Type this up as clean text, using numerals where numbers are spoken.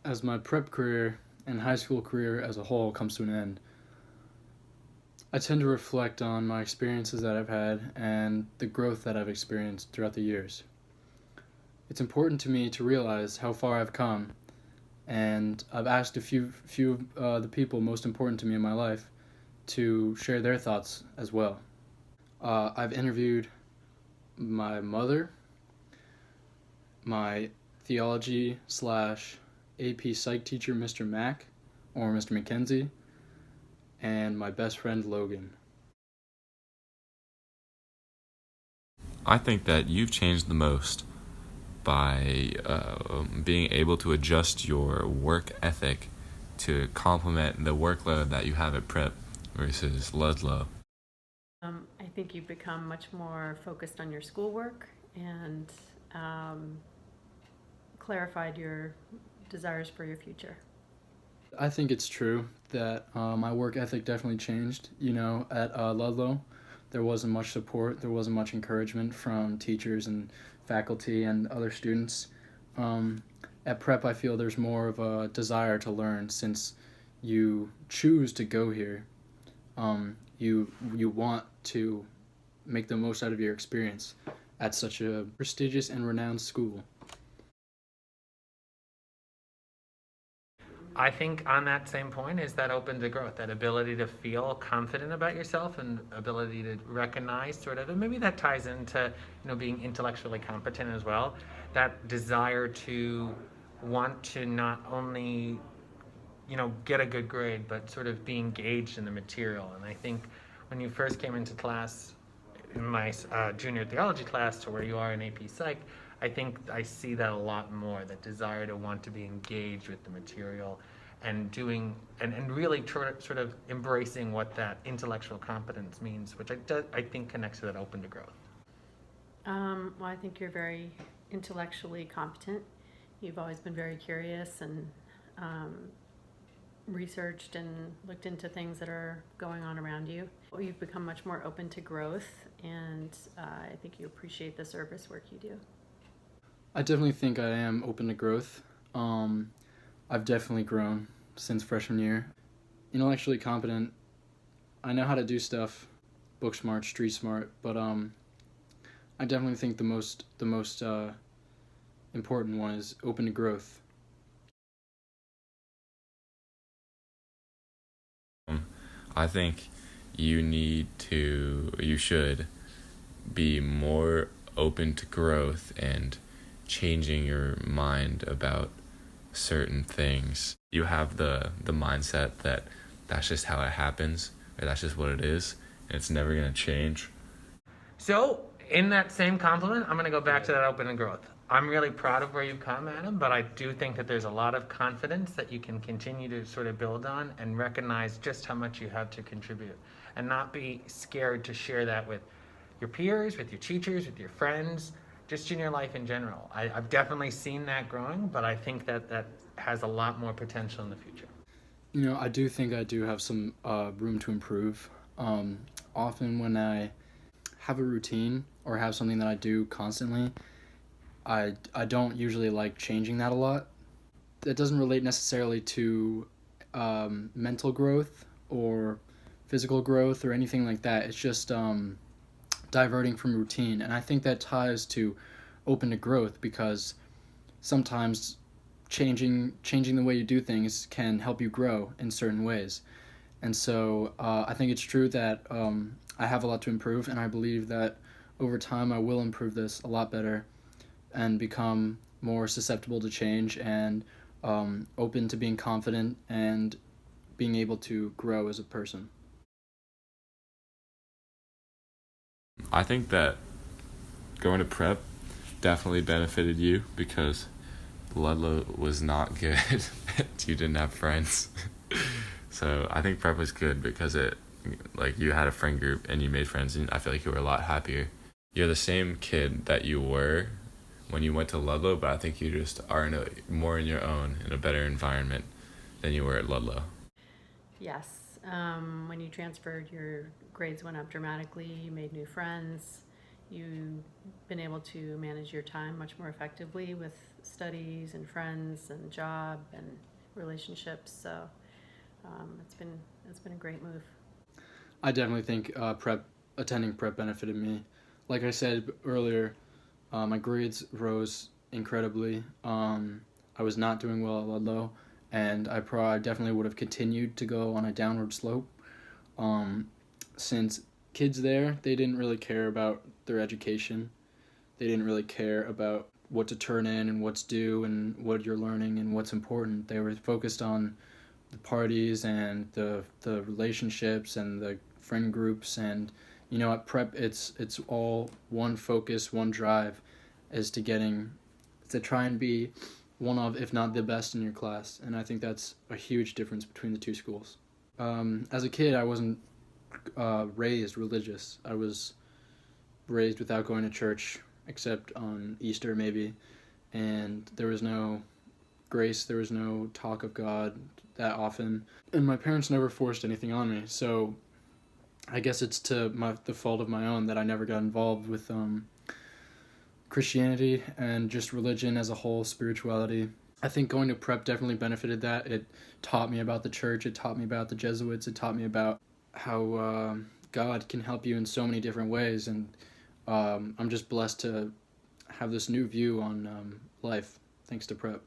As my prep career and high school career as a whole comes to an end, I tend to reflect on my experiences that I've had and the growth that I've experienced throughout the years. It's important to me to realize how far I've come, and I've asked a few of the people most important to me in my life to share their thoughts as well. I've interviewed my mother, my theology slash AP Psych teacher, Mr. Mack, or Mr. McKenzie, and my best friend, Logan. I think that you've changed the most by being able to adjust your work ethic to complement the workload that you have at prep versus Ludlow. I think you've become much more focused on your schoolwork and clarified your desires for your future. I think it's true that my work ethic definitely changed. At Ludlow, there wasn't much support, there wasn't much encouragement from teachers and faculty and other students. At Prep, I feel there's more of a desire to learn since you choose to go here. You want to make the most out of your experience at such a prestigious and renowned school. I think on that same point is that open to growth, that ability to feel confident about yourself and ability to recognize sort of, and maybe that ties into, being intellectually competent as well, that desire to want to not only, get a good grade, but sort of be engaged in the material. And I think when you first came into class, in my junior theology class to where you are in AP Psych, I think I see that a lot more, that desire to want to be engaged with the material and doing and really sort of embracing what that intellectual competence means, which I think connects to that open to growth. Well, I think you're very intellectually competent. You've always been very curious and researched and looked into things that are going on around you. You've become much more open to growth, and I think you appreciate the service work you do. I definitely think I am open to growth. I've definitely grown since freshman year. Intellectually competent. I know how to do stuff, book smart, street smart, but I definitely think the most important one is open to growth. I think you should be more open to growth and changing your mind about certain things. You have the mindset that that's just how it happens, or that's just what it is, and it's never going to change. So, in that same compliment, I'm going to go back to that open and growth. I'm really proud of where you've come, Adam, but I do think that there's a lot of confidence that you can continue to sort of build on and recognize just how much you have to contribute and not be scared to share that with your peers, with your teachers, with your friends, just in your life in general. I've definitely seen that growing, but I think that has a lot more potential in the future. I do think I do have some room to improve. Often when I have a routine or have something that I do constantly, I don't usually like changing that a lot. That doesn't relate necessarily to mental growth or physical growth or anything like that. It's just diverting from routine. And I think that ties to open to growth because sometimes changing the way you do things can help you grow in certain ways. And so I think it's true that I have a lot to improve, and I believe that over time I will improve this a lot better and become more susceptible to change and open to being confident and being able to grow as a person. I think that going to prep definitely benefited you because Ludlow was not good. You didn't have friends. So I think prep was good because you had a friend group and you made friends, and I feel like you were a lot happier. You're the same kid that you were when you went to Ludlow, but I think you just are more in your own, in a better environment than you were at Ludlow. Yes. When you transferred, your grades went up dramatically. You made new friends. you've been able to manage your time much more effectively with studies and friends and job and relationships. So it's been a great move. I definitely think attending prep benefited me. Like I said earlier, my grades rose incredibly. I was not doing well at Ludlow, and I definitely would have continued to go on a downward slope. Since kids there, they didn't really care about their education. They didn't really care about what to turn in and what's due and what you're learning and what's important. They were focused on the parties and the relationships and the friend groups. And at prep, it's all one focus, one drive, is to try and be one of, if not the best in your class. And I think that's a huge difference between the two schools. As a kid, I wasn't raised religious. I was raised without going to church, except on Easter maybe, and there was no grace, there was no talk of God that often, and my parents never forced anything on me. So I guess it's the fault of my own that I never got involved with Christianity and just religion as a whole, spirituality. I think going to prep definitely benefited that. It taught me about the church, it taught me about the Jesuits, it taught me about how God can help you in so many different ways, and I'm just blessed to have this new view on life thanks to prep.